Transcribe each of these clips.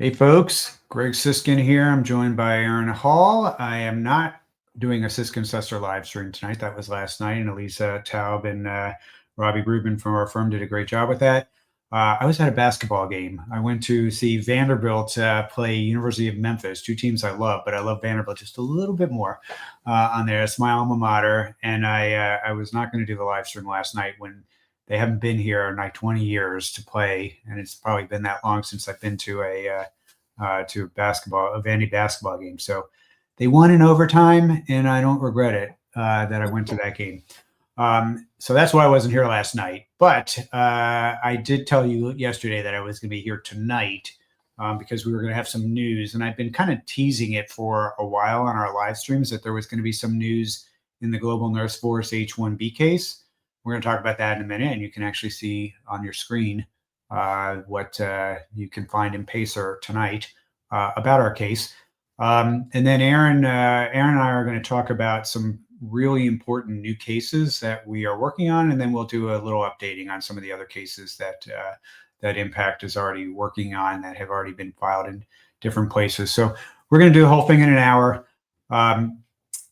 Hey folks, Greg Siskind here. I'm joined by Aaron Hall. I am not doing a Siskind Sussor live stream tonight. That was last night, and Elisa Taub and Robbie Rubin from our firm did a great job with that. I was at a basketball game. I went to see Vanderbilt play University of Memphis, two teams I love, but I love Vanderbilt just a little bit more on there. It's my alma mater, and I was not going to do the live stream last night when they haven't been here in like 20 years to play, and it's probably been that long since I've been to a Vandy basketball game. So they won in overtime, and I don't regret it that I went to that game. So that's why I wasn't here last night. But I did tell you yesterday that I was going to be here tonight because we were going to have some news, and I've been kind of teasing it for a while on our live streams that there was going to be some news in the Global Nurse Force H-1B case. We're going to talk about that in a minute, and you can actually see on your screen what you can find in Pacer tonight about our case. And then Aaron and I are going to talk about some really important new cases that we are working on, and then we'll do a little updating on some of the other cases that IMMpact is already working on that have already been filed in different places. So we're going to do the whole thing in an hour. And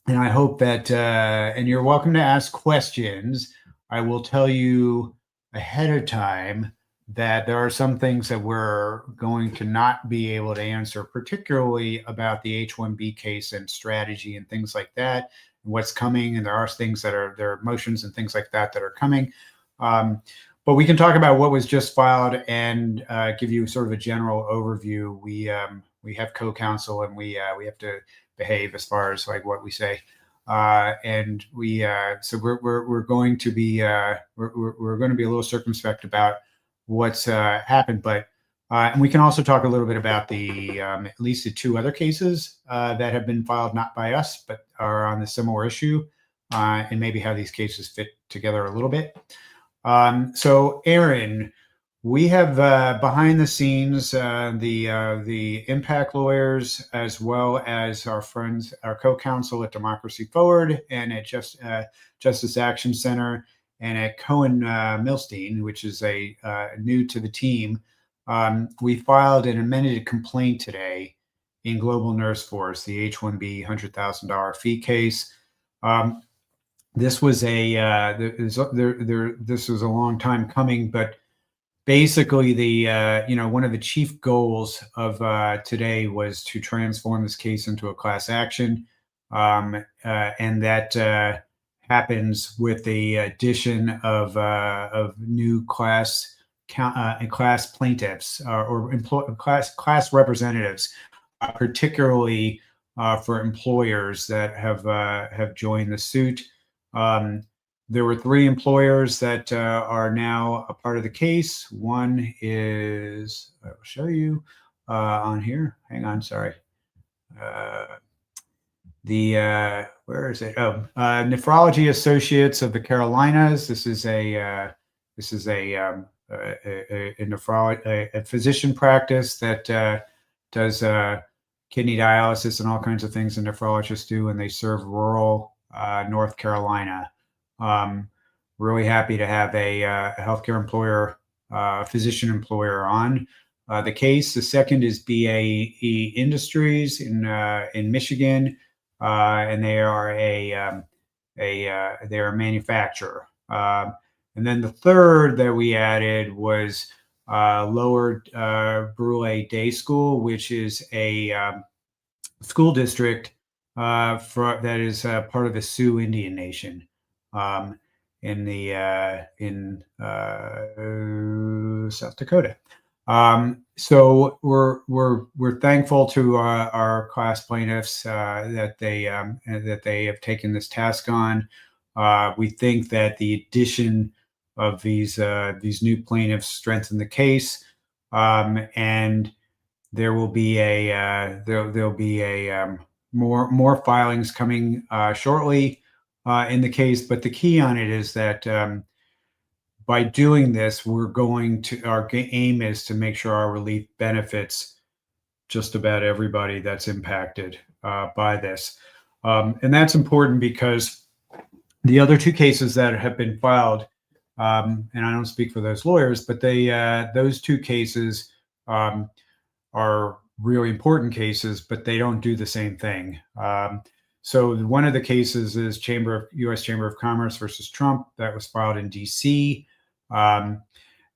I hope that, and you're welcome to ask questions. I will tell you ahead of time that there are some things that we're going to not be able to answer, particularly about the H-1B case and strategy and things like that, and what's coming. And there are things that there are motions and things like that that are coming. But we can talk about what was just filed and give you sort of a general overview. We have co-counsel, and we have to behave as far as like what we say. And so we're going to be we're going to be a little circumspect about what's happened, but and we can also talk a little bit about the at least the two other cases that have been filed not by us but are on the similar issue, and maybe how these cases fit together a little bit. So Aaron, we have behind the scenes the IMMpact lawyers, as well as our friends, our co-counsel at Democracy Forward and at Justice Action Center, and at Cohen Milstein, which is a new to the team. We filed an amended complaint today in Global Nurse Force, the H-1B $100,000 fee case. This was this was a long time coming, but basically one of the chief goals of today was to transform this case into a class action, and that happens with the addition of new class plaintiffs or class representatives, particularly for employers that have joined the suit. There were three employers that are now a part of the case. One is, I will show you on here. Hang on, sorry. Where is it? Oh, Nephrology Associates of the Carolinas. This is a physician practice that does kidney dialysis and all kinds of things that nephrologists do, and they serve rural North Carolina. Really happy to have a healthcare employer, physician employer on the case. The second is BAE Industries in Michigan, and they are they're a manufacturer. And then the third that we added was Lower Brule Day School, which is a school district that is part of the Sioux Indian Nation in South Dakota. So we're thankful to our class plaintiffs that they have taken this task on. We think that the addition of these new plaintiffs strengthen the case, and there will be there'll be more filings coming shortly in the case. But the key on it is that by doing this, our aim is to make sure our relief benefits just about everybody that's impacted by this. And that's important because the other two cases that have been filed, and I don't speak for those lawyers, but those two cases are really important cases, but they don't do the same thing. So one of the cases is U.S. Chamber of Commerce versus Trump that was filed in D.C.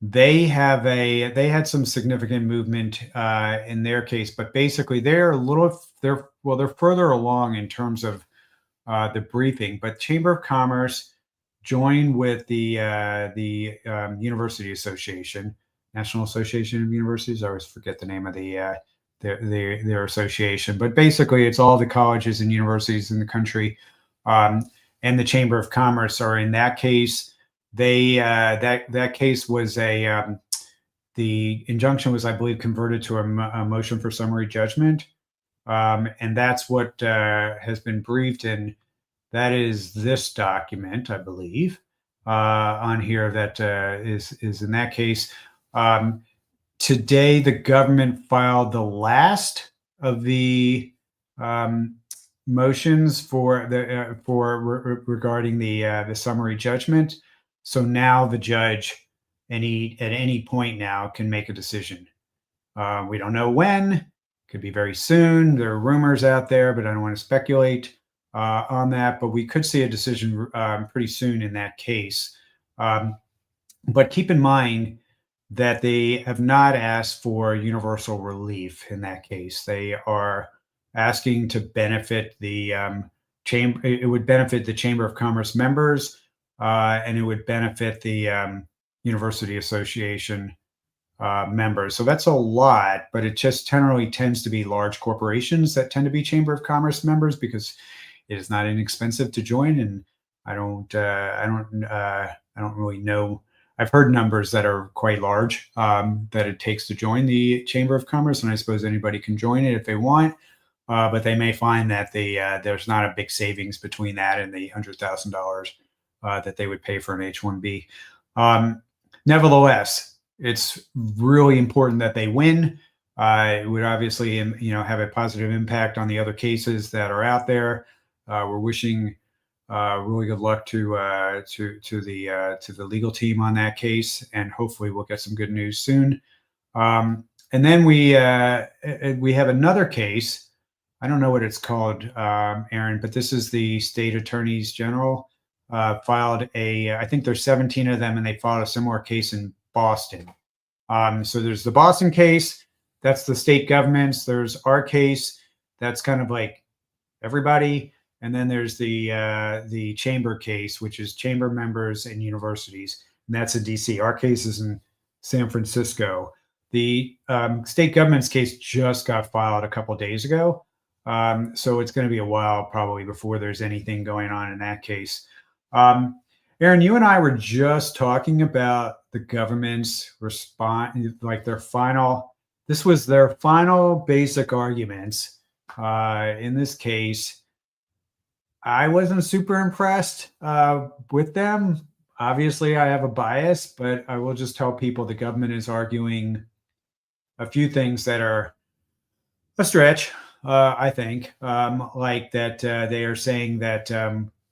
They had some significant movement in their case, but basically they're further along in terms of the briefing. But Chamber of Commerce joined with the University Association, National Association of Universities. I always forget the name of their association, but basically it's all the colleges and universities in the country, and the Chamber of Commerce are in that case. That case was the injunction was, I believe, converted to a motion for summary judgment, and that's what has been briefed, and that is this document, I believe, on here that is in that case. Today, the government filed the last of the motions for regarding the summary judgment. So now the judge, at any point now, can make a decision. We don't know when. Could be very soon. There are rumors out there, but I don't want to speculate on that. But we could see a decision pretty soon in that case. But keep in mind that they have not asked for universal relief in that case. They are asking to benefit the chamber. It would benefit the Chamber of Commerce members, and it would benefit the University Association members. So that's a lot, but it just generally tends to be large corporations that tend to be Chamber of Commerce members because it is not inexpensive to join. And I don't really know. I've heard numbers that are quite large that it takes to join the Chamber of Commerce, and I suppose anybody can join it if they want. But they may find that there's not a big savings between that and the $100,000 that they would pay for an H-1B. Nevertheless, it's really important that they win. It would obviously, have a positive impact on the other cases that are out there. We're wishing really good luck to the legal team on that case, and hopefully we'll get some good news soon. And then we have another case. I don't know what it's called, Aaron, but this is the state attorneys general filed I think there's 17 of them, and they filed a similar case in Boston. So there's the Boston case, that's the state governments. There's our case, that's kind of like everybody. And then there's the chamber case, which is chamber members and universities, and that's in DC. Our case is in San Francisco. The state government's case just got filed a couple of days ago. So it's going to be a while probably before there's anything going on in that case. Aaron, you and I were just talking about the government's response, like this was their final basic arguments in this case. I wasn't super impressed with them. Obviously, I have a bias, but I will just tell people the government is arguing a few things that are a stretch, I think, like that they are saying that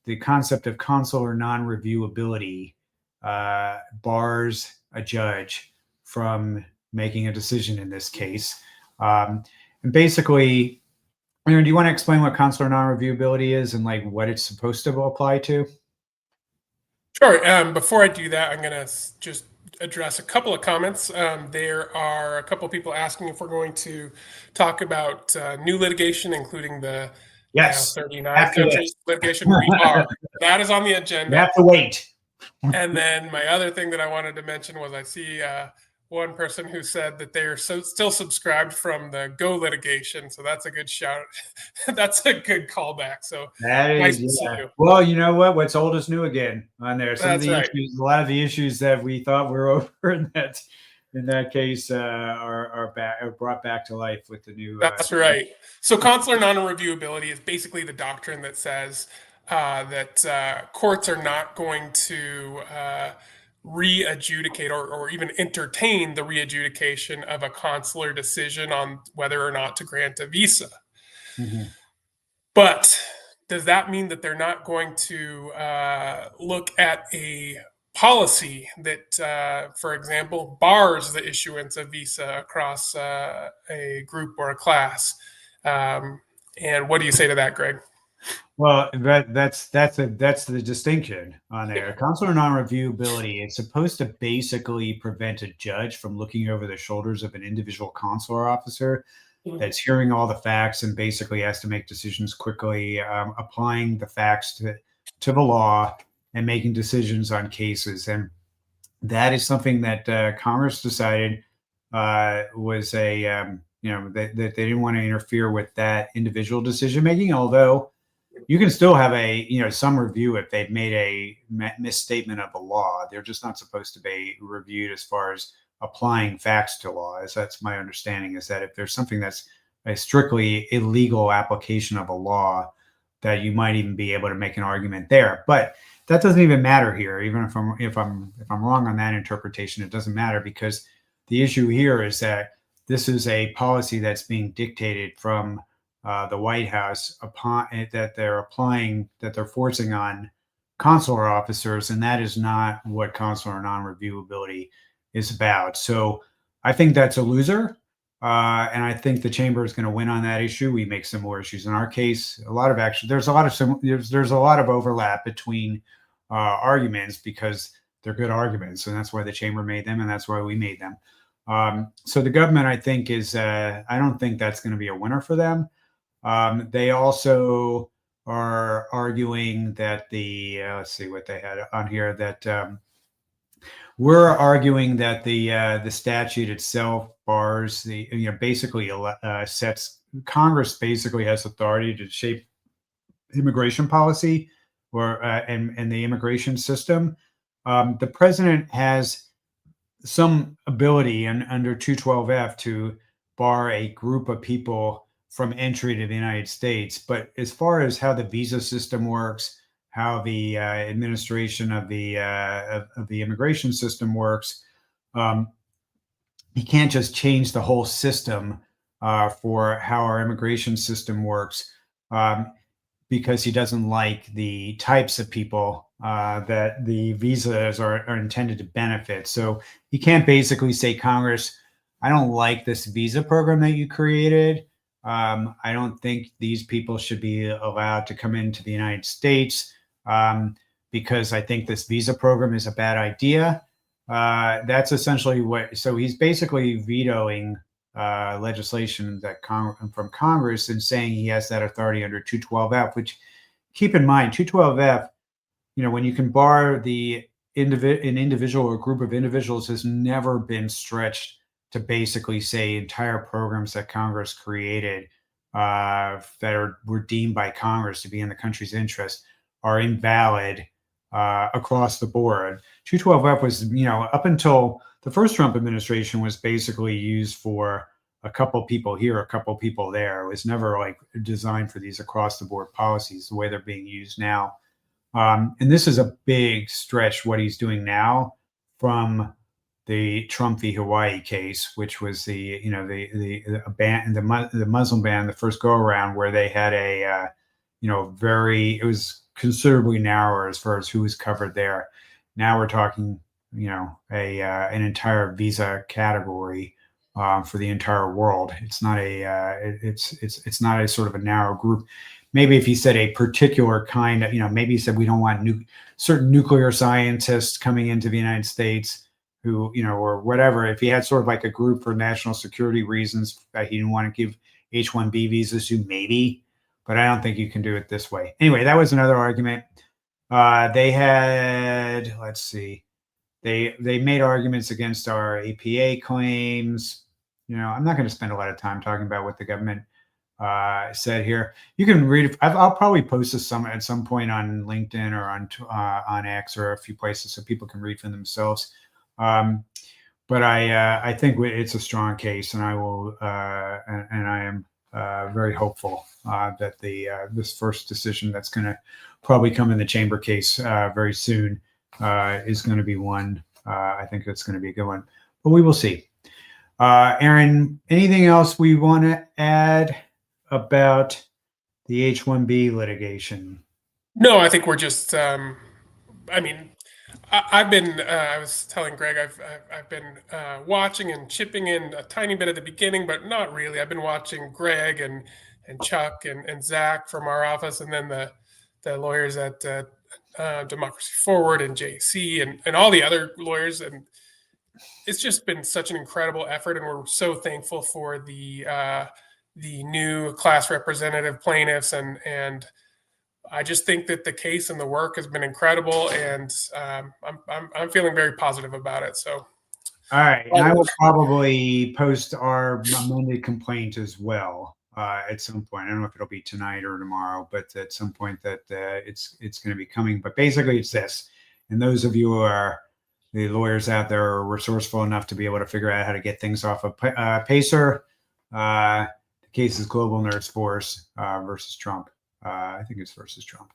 the concept of consular non-reviewability bars a judge from making a decision in this case. And basically, Aaron, do you want to explain what consular non-reviewability is and like what it's supposed to apply to? Sure. Before I do that, I'm going to just address a couple of comments. There are a couple of people asking if we're going to talk about new litigation, including the now 39 countries litigation. We are. That is on the agenda. You have to wait. And then my other thing that I wanted to mention was I see one person who said that they're still subscribed from the Go litigation. So that's a good shout. That's a good callback. So that is nice to see you. Well, you know what? What's old is new again on there. Some that's of the right. issues, a lot of the issues that we thought were over in that case are brought back to life with the new. That's right. So consular non-reviewability is basically the doctrine that says that courts are not going to re-adjudicate or even entertain the re-adjudication of a consular decision on whether or not to grant a visa. Mm-hmm. But does that mean that they're not going to look at a policy that, for example, bars the issuance of visa across a group or a class. And what do you say to that, Greg? Well, that's the distinction on there. Consular non-reviewability is supposed to basically prevent a judge from looking over the shoulders of an individual consular officer that's hearing all the facts and basically has to make decisions quickly, applying the facts to the law and making decisions on cases. And that is something that Congress decided was that they didn't want to interfere with that individual decision making, although you can still have some review if they've made a misstatement of the law. They're just not supposed to be reviewed as far as applying facts to law. As that's my understanding, is that if there's something that's a strictly illegal application of a law, that you might even be able to make an argument there. But that doesn't even matter here. Even if I'm wrong on that interpretation, it doesn't matter, because the issue here is that this is a policy that's being dictated from the White House upon that they're forcing on consular officers, and that is not what consular non-reviewability is about. So I think that's a loser, and I think the chamber is going to win on that issue. We make similar issues in our case. There's a lot of overlap between arguments, because they're good arguments, and that's why the chamber made them, and that's why we made them. So the government, I think, I don't think that's going to be a winner for them. They also are arguing that let's see what they had on here, that we're arguing that the statute itself bars basically sets Congress basically has authority to shape immigration policy and the immigration system. The president has some ability under 212F to bar a group of people from entry to the United States. But as far as how the visa system works, how the administration of the immigration system works, he can't just change the whole system for how our immigration system works, because he doesn't like the types of people that the visas are intended to benefit. So he can't basically say, Congress, I don't like this visa program that you created. I don't think these people should be allowed to come into the United States because I think this visa program is a bad idea. That's essentially so he's basically vetoing legislation from Congress and saying he has that authority under 212F, which, keep in mind, 212F, when you can bar an individual or group of individuals, has never been stretched to basically say entire programs that Congress created were deemed by Congress to be in the country's interest are invalid across the board. 212F was, up until the first Trump administration, was basically used for a couple people here, a couple people there. It was never designed for these across the board policies the way they're being used now. And this is a big stretch what he's doing now from the Trump v. Hawaii case, which was the Muslim ban, the first go around, where they had it was considerably narrower as far as who was covered there. Now we're talking, an entire visa category for the entire world. It's not it's not a sort of a narrow group. Maybe if he said a particular kind of, maybe he said we don't want certain nuclear scientists coming into the United States who, or whatever. If he had sort of like a group for national security reasons that he didn't want to give H-1B visas to, maybe, but I don't think you can do it this way. Anyway, that was another argument. They had, let's see, they made arguments against our APA claims. I'm not going to spend a lot of time talking about what the government said here. You can read. I'll probably post this at some point on LinkedIn or on X or a few places so people can read for themselves. But I think it's a strong case, and I will and I am very hopeful that this first decision that's going to probably come in the chamber case very soon is going to be one. I think it's going to be a good one, but we will see. Aaron, anything else we want to add about the H-1B litigation? No, I think we're just, I've been. I was telling Greg. I've been watching and chipping in a tiny bit at the beginning, but not really. I've been watching Greg and Chuck and Zach from our office, and then the lawyers at Democracy Forward and JC and all the other lawyers, and it's just been such an incredible effort, and we're so thankful for the new class representative plaintiffs and I just think that the case and the work has been incredible, and I'm feeling very positive about it. So, All right, and I will probably post our amended complaint as well at some point. I don't know if it'll be tonight or tomorrow, but at some point that it's going to be coming. But basically, it's this. And those of you who are the lawyers out there are resourceful enough to be able to figure out how to get things off of Pacer. The case is Global Nurse Force versus Trump. I think it's versus Trump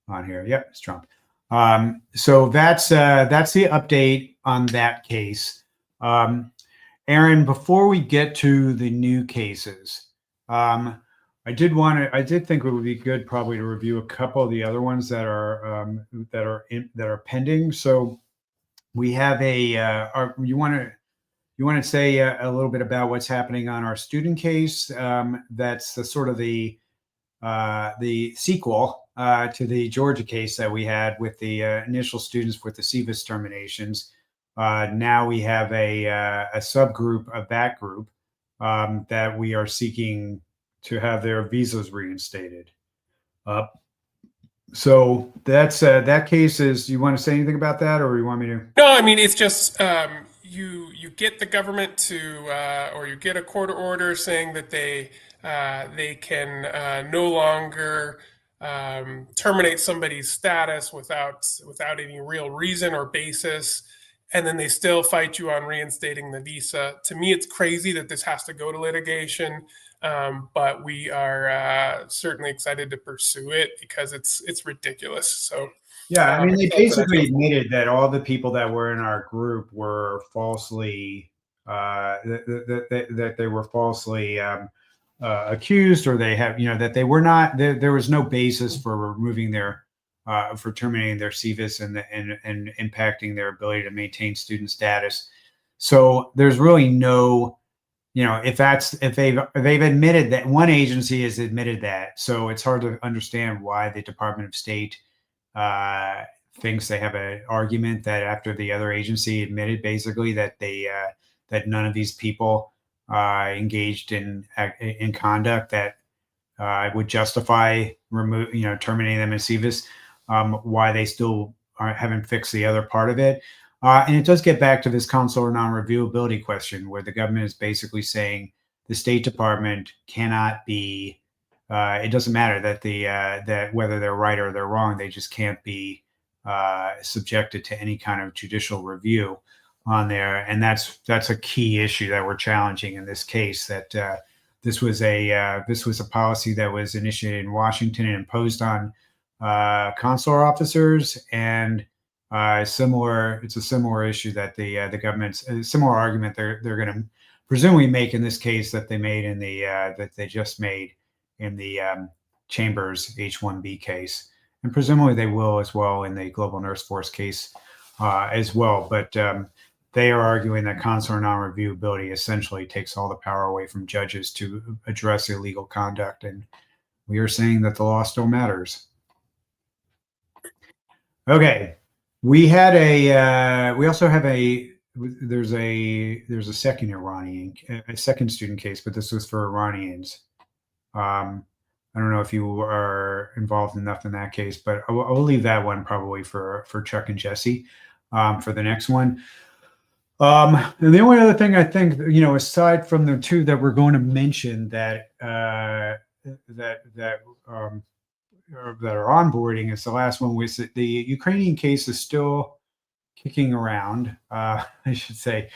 on here. Yep, it's Trump. So that's the update on that case. Aaron, before we get to the new cases, I did think it would be good probably to review a couple of the other ones that are pending. So we have you want to say a little bit about what's happening on our student case? That's the sort of the sequel to the Georgia case that we had with the initial students with the CVIS terminations. Now we have a subgroup of that group that we are seeking to have their visas reinstated. So that's that case is. You want to say anything about that, or you want me to? no, I mean it's just you get the government to or you get a court order saying that they can no longer terminate somebody's status without any real reason or basis, and then they still fight you on reinstating the visa. To me, it's crazy that this has to go to litigation, but we are certainly excited to pursue it because it's ridiculous. So. Yeah, I mean, they basically admitted that all the people that were in our group were falsely that they were falsely accused, or they have, that they were not. There was no basis for removing their for terminating their CVIS and impacting their ability to maintain student status. So there's really no, if they've admitted that, one agency has admitted that, so it's hard to understand why the Department of State thinks they have an argument that after the other agency admitted basically that that none of these people engaged in conduct that would justify terminating them as CVIS, why they still haven't fixed the other part of it. And it does get back to this consular non-reviewability question, where the government is basically saying the State Department cannot be. It doesn't matter that that whether they're right or they're wrong, they just can't be subjected to any kind of judicial review on there, and that's a key issue that we're challenging in this case. That this was a policy that was initiated in Washington and imposed on consular officers, and it's a similar issue that the government's a similar argument they're going to presumably make in this case that they made in the that they just made in the Chambers H-1B case, and presumably they will as well in the Global Nurse Force case as well. But they are arguing that consular non-reviewability essentially takes all the power away from judges to address illegal conduct, and we are saying that the law still matters. Okay, we also have there's a second a second student case, but this was for Iranians. I don't know if you are involved enough in that case, but I will leave that one probably for Chuck and Jesse for the next one. And the only other thing I think, aside from the two that we're going to mention that that are onboarding, is the last one. Was that the Ukrainian case is still kicking around. I should say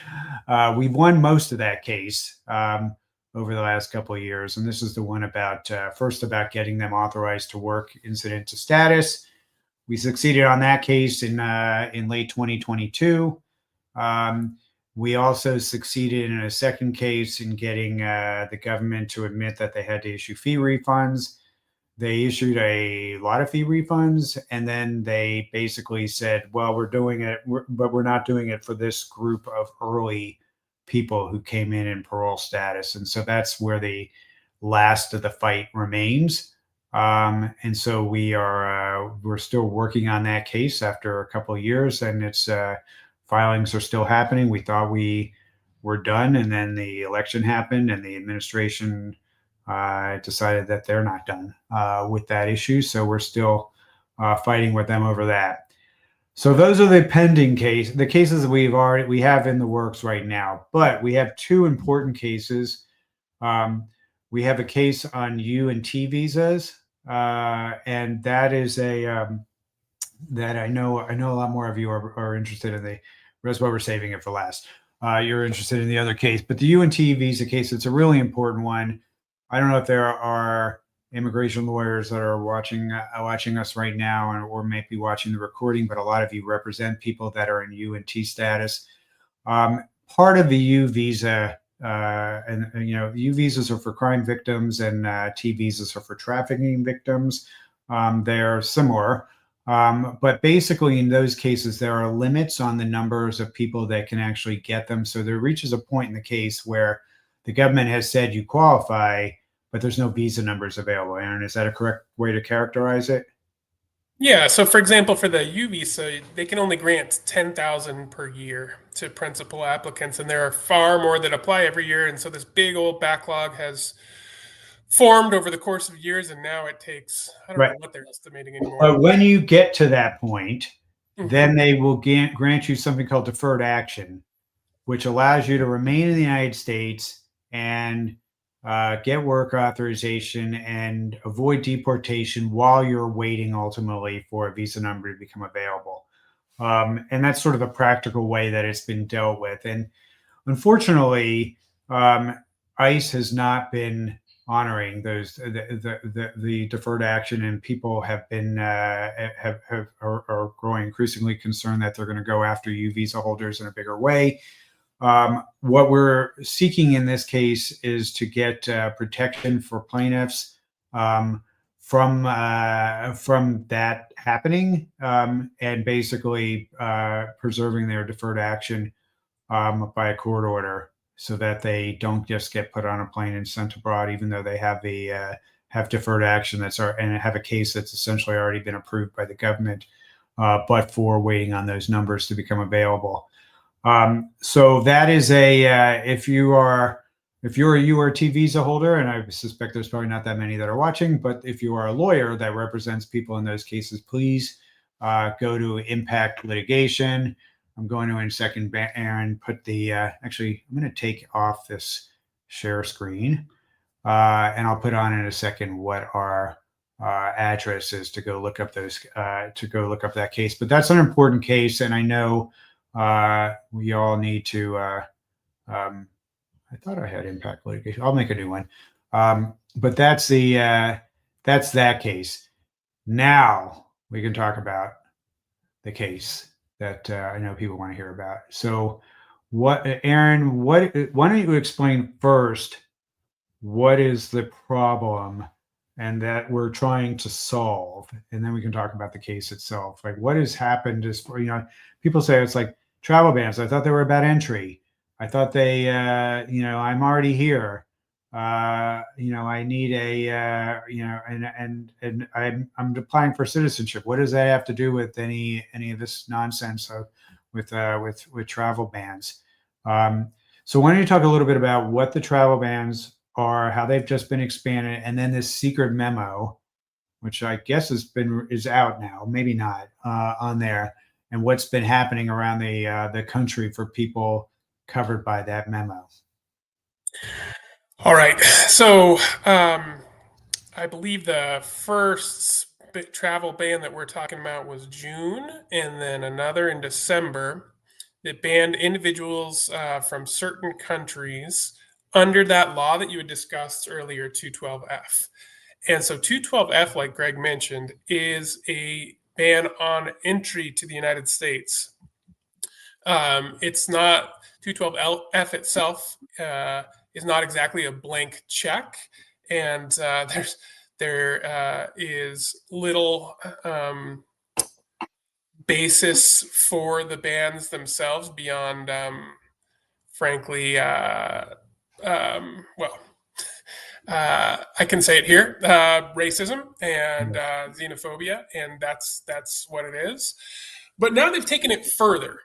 we've won most of that case over the last couple of years, and this is the one about first about getting them authorized to work incident to status. We succeeded on that case in late 2022. We also succeeded in a second case in getting the government to admit that they had to issue fee refunds. they issued a lot of fee refunds, and then they basically said, well, we're doing it, but we're not doing it for this group of early people who came in parole status. And so that's where the last of the fight remains. And so we're still working on that case after a couple of years, and its filings are still happening. We thought we were done, and then the election happened, and the administration decided that they're not done with that issue. So we're still fighting with them over that. So those are the pending the cases that we have in the works right now. But we have two important cases. We have a case on U&T visas, and that is that I know a lot more of you are interested in. That's why we're saving it for last. You're interested in the other case, but the U&T visa case, it's a really important one. I don't know if there are immigration lawyers that are watching us right now, or might be watching the recording, but a lot of you represent people that are in U&T status. Part of the U visa, and U visas are for crime victims, and T visas are for trafficking victims. They're similar. But basically, in those cases, there are limits on the numbers of people that can actually get them. So there reaches a point in the case where the government has said you qualify, but there's no visa numbers available. Aaron, is that a correct way to characterize it? Yeah. So, for example, for the U visa, they can only grant 10,000 per year to principal applicants, and there are far more that apply every year. And so this big old backlog has formed over the course of years, and now it takes, I don't know what they're estimating anymore. But when you get to that point, then they will grant you something called deferred action, which allows you to remain in the United States and get work authorization and avoid deportation while you're waiting ultimately for a visa number to become available. And that's sort of the practical way that it's been dealt with. And unfortunately, ICE has not been honoring those the deferred action, and people have been are growing increasingly concerned that they're going to go after U visa holders in a bigger way. What we're seeking in this case is to get protection for plaintiffs from that happening, and basically preserving their deferred action by a court order, so that they don't just get put on a plane and sent abroad, even though they have have deferred action and have a case that's essentially already been approved by the government, but for waiting on those numbers to become available. So that is if you're a URT visa holder, and I suspect there's probably not that many that are watching, but if you are a lawyer that represents people in those cases, please go to IMMpact Litigation. I'm going to, in a second, Aaron, put actually, I'm going to take off this share screen, and I'll put on in a second what our address is to go look up that case. But that's an important case, and I know we all need to. I thought I had IMMpact Litigation. I'll make a new one. But that's that case. Now we can talk about the case that I know people want to hear about. So, Aaron? Why don't you explain first what is the problem and that we're trying to solve, and then we can talk about the case itself. Like, what has happened is, people say it's like travel bans. I thought they were about entry. I thought they, I'm already here. I need and I'm applying for citizenship. What does that have to do with any of this nonsense with travel bans? So why don't you talk a little bit about what the travel bans are, how they've just been expanded, and then this secret memo, which I guess is out now, maybe not, on there, and what's been happening around the country for people covered by that memo. All right. So I believe the first travel ban that we're talking about was June, and then another in December that banned individuals from certain countries under that law that you had discussed earlier, 212F. And so 212F, like Greg mentioned, is a ban on entry to the United States. It's not 212F itself is not exactly a blank check, and there is little basis for the bans themselves beyond, frankly, I can say it here: racism and xenophobia, and that's what it is. But now they've taken it further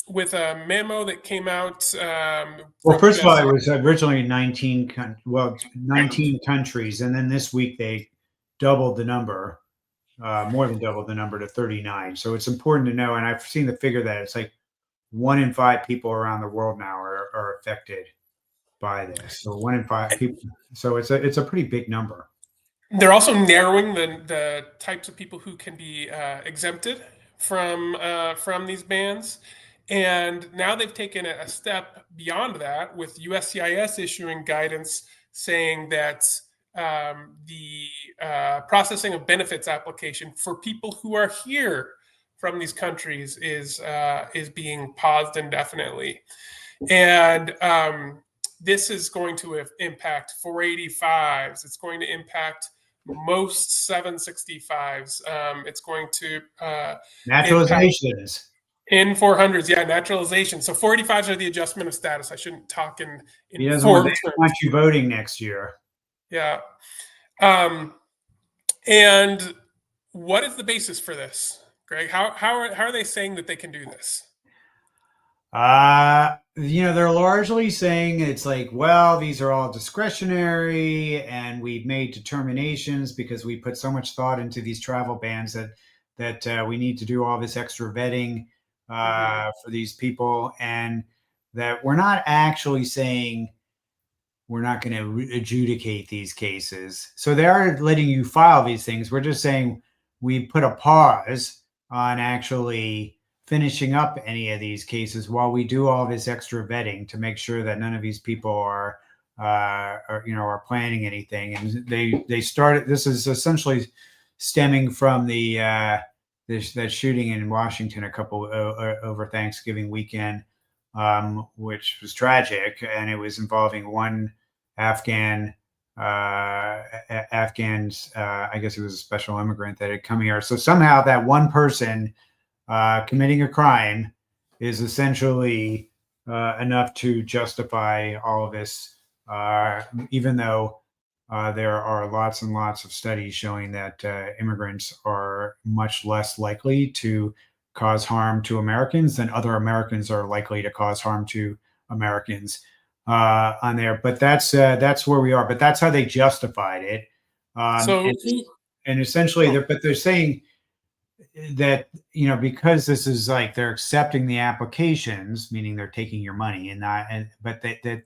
with a memo that came out. Well, From first of all, US. it was originally 19 countries, and then this week they doubled the number, more than doubled the number to 39. So it's important to know, and I've seen the figure that it's like 1 in 5 people around the world now are affected by this. So 1 in 5 people. So it's a pretty big number. They're also narrowing the types of people who can be exempted from these bans. And now they've taken a step beyond that with USCIS issuing guidance saying that the processing of benefits application for people who are here from these countries is being paused indefinitely. And this is going to impact 485s. It's going to impact most 765s. It's going to Naturalizations. In 400s, yeah, naturalization. So 485s are the adjustment of status. I shouldn't talk in He doesn't form want, terms. want you voting next year. Yeah. And what is the basis for this, Greg? How are they saying that they can do this? They're largely saying it's like, well, these are all discretionary, and we've made determinations because we put so much thought into these travel bans that we need to do all this extra vetting for these people, and that we're not actually saying we're not going to adjudicate these cases. So they are letting you file these things. We're just saying we put a pause on actually finishing up any of these cases while we do all this extra vetting to make sure that none of these people are planning anything. And they started. This is essentially stemming from that shooting in Washington a couple over Thanksgiving weekend, which was tragic, and it was involving one Afghans. I guess he was a special immigrant that had come here. So somehow that one person committing a crime is essentially enough to justify all of this, even though there are lots and lots of studies showing that immigrants are much less likely to cause harm to Americans than other Americans are likely to cause harm to Americans on there. But that's where we are. But that's how they justified it. And essentially, they're saying that, because this is like they're accepting the applications, meaning they're taking your money, but that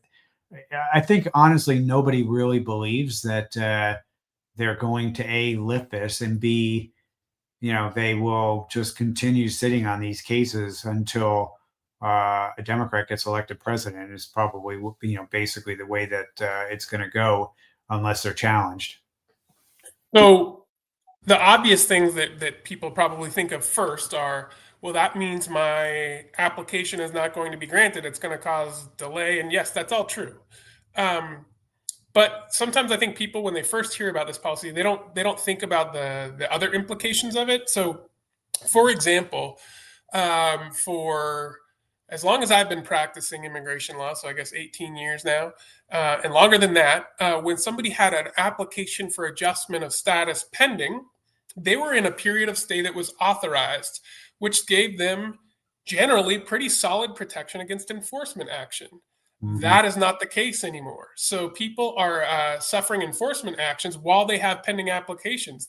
I think honestly nobody really believes that they're going to lift this, and B, they will just continue sitting on these cases until a Democrat gets elected president. Is probably basically the way that it's going to go unless they're challenged. So the obvious things that people probably think of first are, well, that means my application is not going to be granted. It's going to cause delay. And yes, that's all true. But sometimes I think people, when they first hear about this policy, they don't think about the other implications of it. So, for example, for as long as I've been practicing immigration law, so I guess 18 years now, and longer than that, when somebody had an application for adjustment of status pending, they were in a period of stay that was authorized, which gave them generally pretty solid protection against enforcement action. Mm-hmm. That is not the case anymore. So people are suffering enforcement actions while they have pending applications.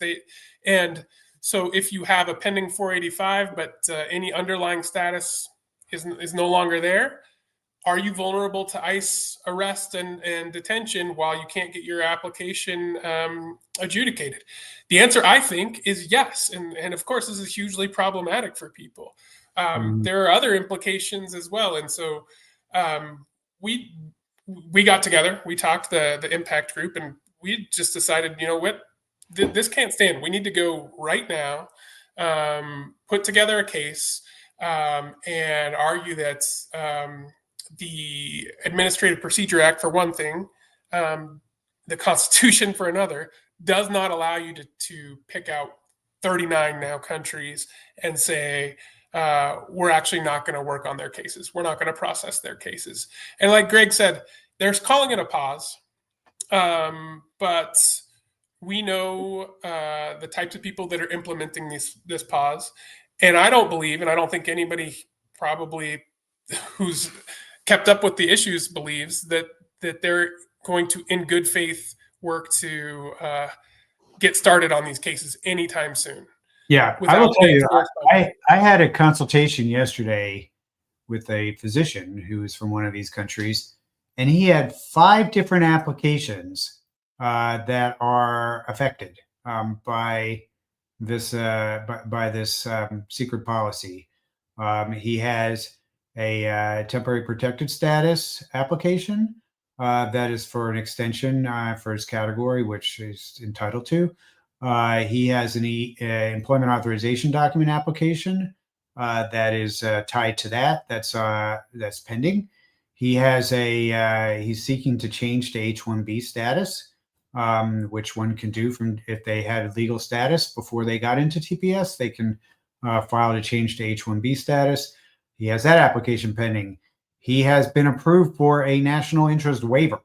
So if you have a pending 485, but any underlying status is no longer there, are you vulnerable to ICE arrest and detention while you can't get your application adjudicated? The answer, I think, is yes. And of course, this is hugely problematic for people. There are other implications as well. And so we got together, we talked, the IMMpact group, and we just decided, what, this can't stand. We need to go right now, put together a case, and argue that the Administrative Procedure Act, for one thing, the Constitution for another, does not allow you to pick out 39 now countries and say, we're actually not going to work on their cases. We're not going to process their cases. And like Greg said, they're calling it a pause. But we know the types of people that are implementing this pause. And I don't believe, and I don't think anybody probably who's kept up with the issues believes that they're going to, in good faith, work to get started on these cases anytime soon. Yeah, I will tell you, I had a consultation yesterday with a physician who is from one of these countries, and he had 5 different applications that are affected by this secret policy. He has a temporary protected status application that is for an extension for his category, which he's entitled to. He has an employment authorization document application that is tied to that. That's pending. He has he's seeking to change to H-1B status, which one can do from if they had legal status before they got into TPS, they can file to change to H-1B status. He has that application pending. He has been approved for a national interest waiver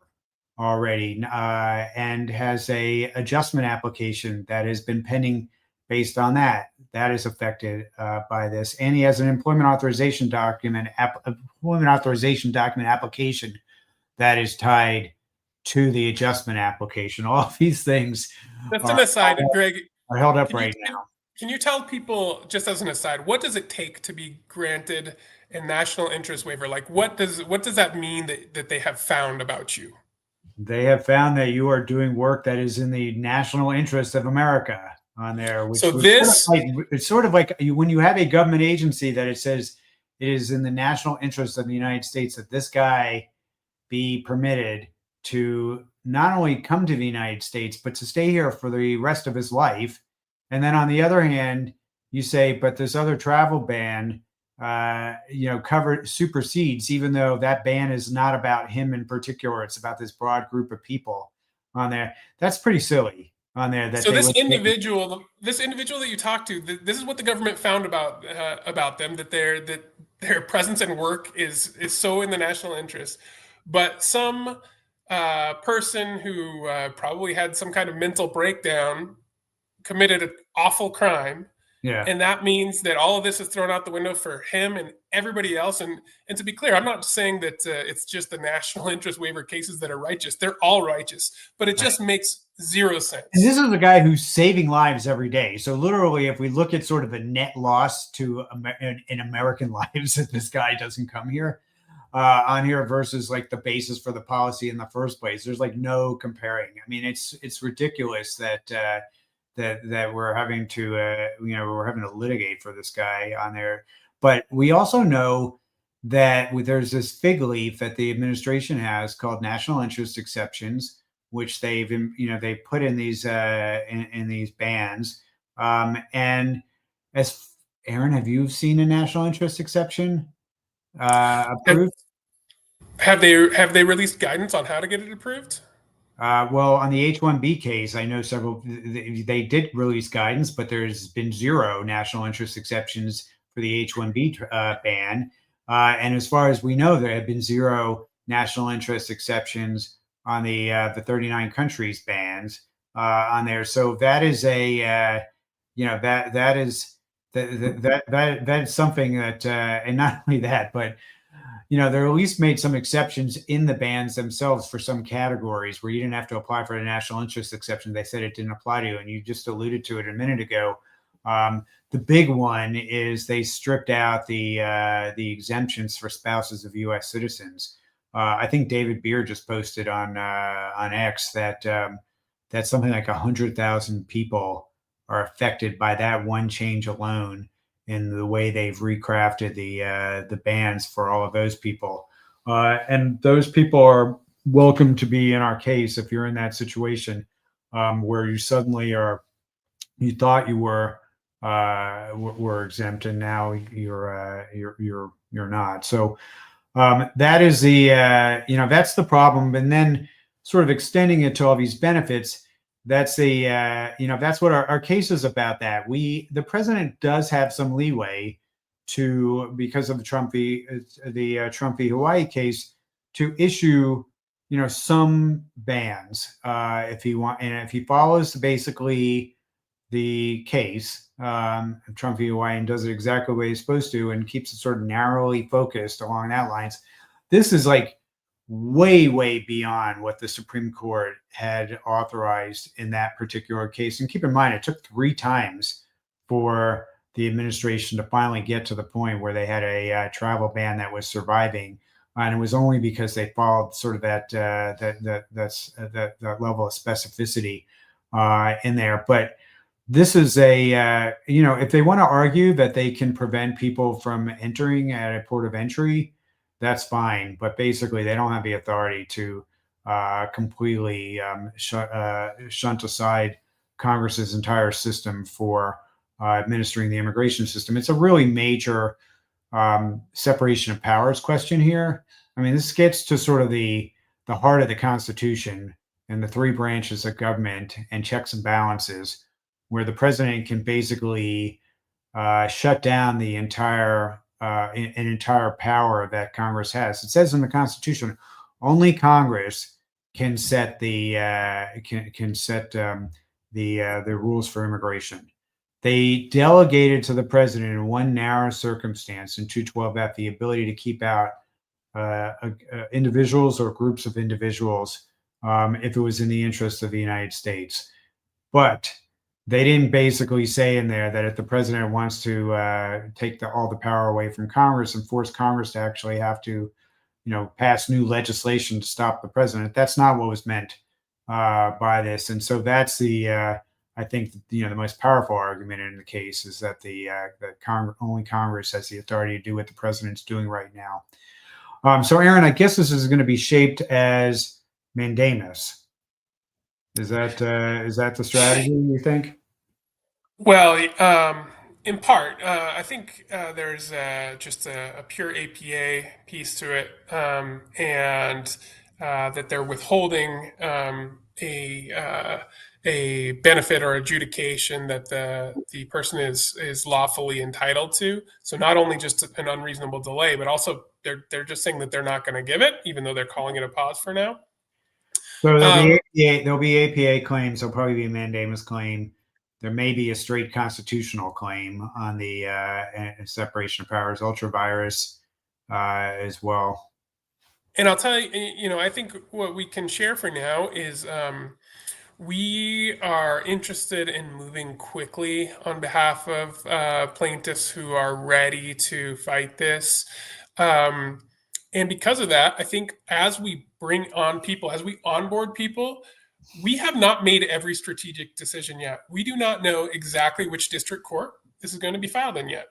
already and has a adjustment application that has been pending based on that. That is affected by this. And he has an employment authorization document application that is tied to the adjustment application. All of these things That's an aside, Greg, are held up right now. Can you tell people, just as an aside, what does it take to be granted a national interest waiver? Like, what does that mean that they have found about you? They have found that you are doing work that is in the national interest of America on there. Which so this it's sort of like when you have a government agency that it says it is in the national interest of the United States that this guy be permitted to not only come to the United States, but to stay here for the rest of his life. And then on the other hand, you say, but this other travel ban, supersedes, even though that ban is not about him in particular. It's about this broad group of people on there. That's pretty silly on there. So this individual that you talked to, this is what the government found about them, that their presence and work is so in the national interest. But some person who probably had some kind of mental breakdown committed an awful crime. Yeah. And that means that all of this is thrown out the window for him and everybody else. And to be clear, I'm not saying that it's just the national interest waiver cases that are righteous. They're all righteous, but it just makes zero sense. And this is a guy who's saving lives every day. So literally, if we look at sort of the net loss to in American lives, that this guy doesn't come here on here versus like the basis for the policy in the first place, there's like no comparing. I mean, it's ridiculous that we're having to we're having to litigate for this guy on there. But we also know that there's this fig leaf that the administration has called national interest exceptions, which they've they put in these in these bans. And as Aaron, have you seen a national interest exception approved? Have they released guidance on how to get it approved? Well, on the H-1B case, I know several, they did release guidance, but there's been 0 national interest exceptions for the H-1B ban. And as far as we know, there have been 0 national interest exceptions on the 39 countries bans on there. So that is that is something that, and not only that, but they're at least made some exceptions in the bans themselves for some categories where you didn't have to apply for a national interest exception. They said it didn't apply to you, and you just alluded to it a minute ago. The big one is they stripped out the exemptions for spouses of U.S. citizens. I think David Beer just posted on X that something like 100,000 people are affected by that one change alone in the way they've recrafted the bans for all of those people. And those people are welcome to be in our case if you're in that situation where you suddenly you thought you were exempt and now you're not. So that is that's the problem. And then sort of extending it to all these benefits, that's that's what our case is about. That the president does have some leeway to, because of the Trump v. Hawaii case, to issue some bans if he follows basically the case, Trump v. Hawaii, and does it exactly the way he's supposed to, and keeps it sort of narrowly focused along that lines. This is like way, way beyond what the Supreme Court had authorized in that particular case. And keep in mind, it took 3 times for the administration to finally get to the point where they had a travel ban that was surviving, and it was only because they followed sort of that level of specificity in there. But this is if they want to argue that they can prevent people from entering at a port of entry, that's fine. But basically, they don't have the authority to completely shunt aside Congress's entire system for administering the immigration system. It's a really major separation of powers question here. I mean, this gets to sort of the heart of the Constitution and the 3 branches of government and checks and balances, where the president can basically shut down the entire power that Congress has. It says in the Constitution, only Congress can set the rules for immigration. They delegated to the president in one narrow circumstance in 212F the ability to keep out individuals or groups of individuals if it was in the interest of the United States. But they didn't basically say in there that if the president wants to take all the power away from Congress and force Congress to actually have to, pass new legislation to stop the president. That's not what was meant by this. And so that's I think the most powerful argument in the case is that only Congress has the authority to do what the president's doing right now. So, Aaron, I guess this is going to be shaped as mandamus. Is that the strategy, you think? Well, in part, I think there's just a pure APA piece to it, and that they're withholding a benefit or adjudication that the person is lawfully entitled to. So not only just an unreasonable delay, but also they're just saying that they're not going to give it, even though they're calling it a pause for now. So there'll be APA claims. There'll probably be a mandamus claim. There may be a straight constitutional claim on the separation of powers, ultra virus as well. And I'll tell you, I think what we can share for now is we are interested in moving quickly on behalf of plaintiffs who are ready to fight this. And because of that, I think as we bring on people, as we onboard people, we have not made every strategic decision yet. We do not know exactly which district court this is going to be filed in yet.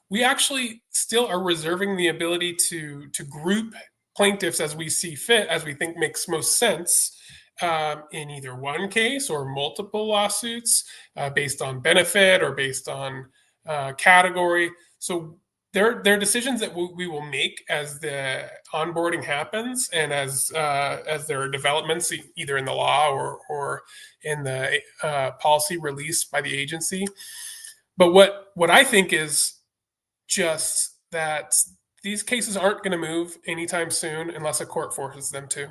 We actually still are reserving the ability to group plaintiffs as we see fit, as we think makes most sense, in either one case or multiple lawsuits based on benefit or based on category. So there are decisions that we will make as the onboarding happens and as there are developments either in the law or in the policy released by the agency. But what I think is just that these cases aren't going to move anytime soon unless a court forces them to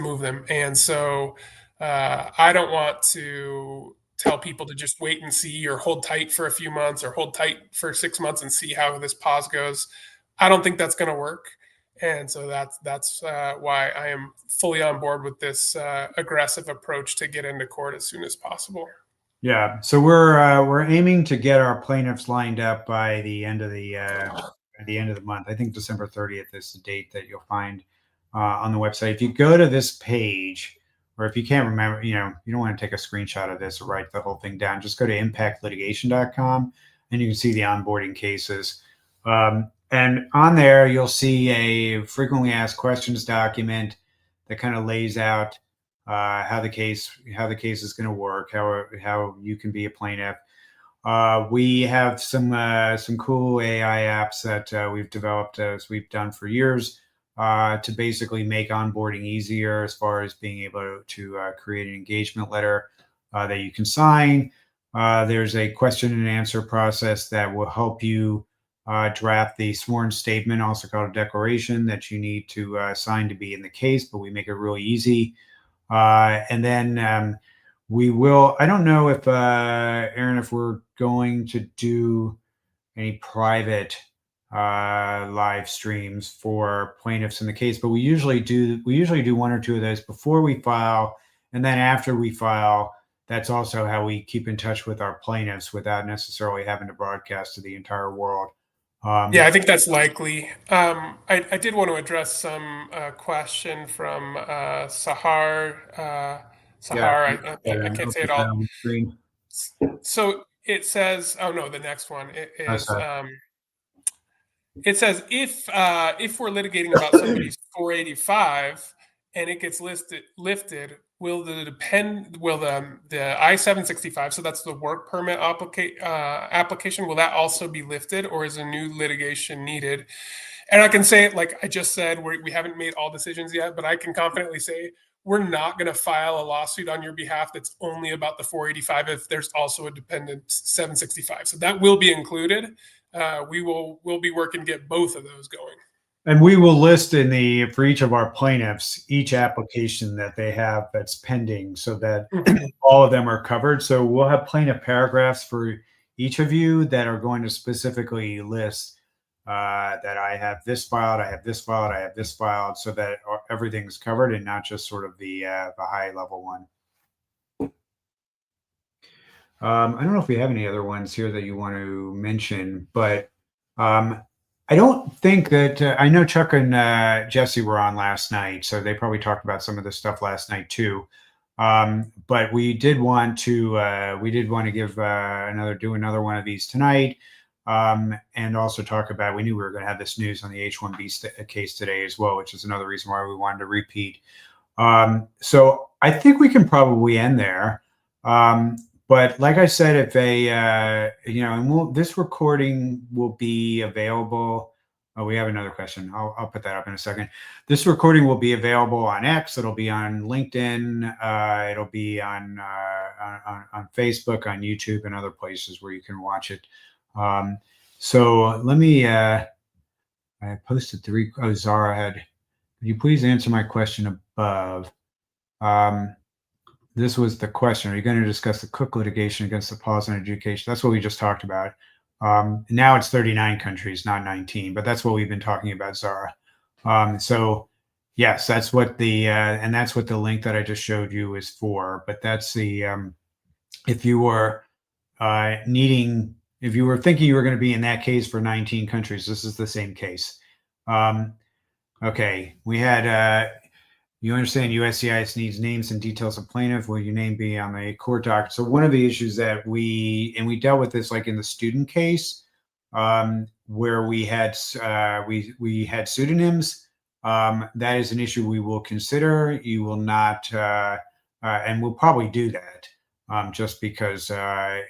move them. And so I don't want to tell people to just wait and see or hold tight for a few months or hold tight for 6 months and see how this pause goes. I don't think that's going to work. And so that's why I am fully on board with this aggressive approach to get into court as soon as possible. Yeah, so we're aiming to get our plaintiffs lined up by the end of the month. I think December 30th is the date that you'll find on the website. If you go to this page, or if you can't remember, you don't want to take a screenshot of this or write the whole thing down. Just go to IMMpactLitigation.com and you can see the onboarding cases. And on there, you'll see a frequently asked questions document that kind of lays out how the case is going to work, how you can be a plaintiff. We have some cool AI apps that we've developed as we've done for years to basically make onboarding easier as far as being able to create an engagement letter that you can sign. There's a question and answer process that will help you draft the sworn statement, also called a declaration, that you need to sign to be in the case, but we make it really easy. And then we will, I don't know if, Aaron, if we're going to do any private live streams for plaintiffs in the case, but we usually do one or two of those before we file. And then after we file, that's also how we keep in touch with our plaintiffs without necessarily having to broadcast to the entire world. Yeah, I think that's likely. I did want to address some question from Sahar. Yeah, Sahar, I can't I'll say put it that all. on the screen. So it says, oh no, the next one it Oh, is. sorry. It says if we're litigating about somebody's 485 and it gets lifted, will the I-765, so that's the work permit application, will that also be lifted, or is a new litigation needed? And I can say, like I just said, we haven't made all decisions yet, but I can confidently say we're not going to file a lawsuit on your behalf that's only about the 485 if there's also a dependent 765. So that will be included. We'll be working to get both of those going. And we will list for each of our plaintiffs, each application that they have that's pending, so that all of them are covered. So we'll have plaintiff paragraphs for each of you that are going to specifically list that I have this filed, I have this filed, I have this filed, so that everything's covered and not just sort of the high level one. I don't know if we have any other ones here that you want to mention, but I don't think that I know Chuck and Jesse were on last night, so they probably talked about some of this stuff last night too. But we did want to give do another one of these tonight, and also talk about. We knew we were going to have this news on the H-1B case today as well, which is another reason why we wanted to repeat. So I think we can probably end there. But like I said, if this recording will be available. Oh, we have another question. I'll put that up in a second. This recording will be available on X. It'll be on LinkedIn. It'll be on Facebook, on YouTube, and other places where you can watch it. So let me. I posted 3. Oh, Zara had. Could you please answer my question above? This was the question. Are you going to discuss the Cook litigation against the pause on adjudication? That's what we just talked about. Now it's 39 countries, not 19, but that's what we've been talking about, Zara. So yes, that's what and that's what the link that I just showed you is for. But that's if you were if you were thinking you were going to be in that case for 19 countries, this is the same case. Okay, we had. You understand USCIS needs names and details of plaintiff. Will your name be on the court doc? So one of the issues that we dealt with this, like in the student case, where we had we had pseudonyms. That is an issue we will consider. You will not, and we'll probably do that, just because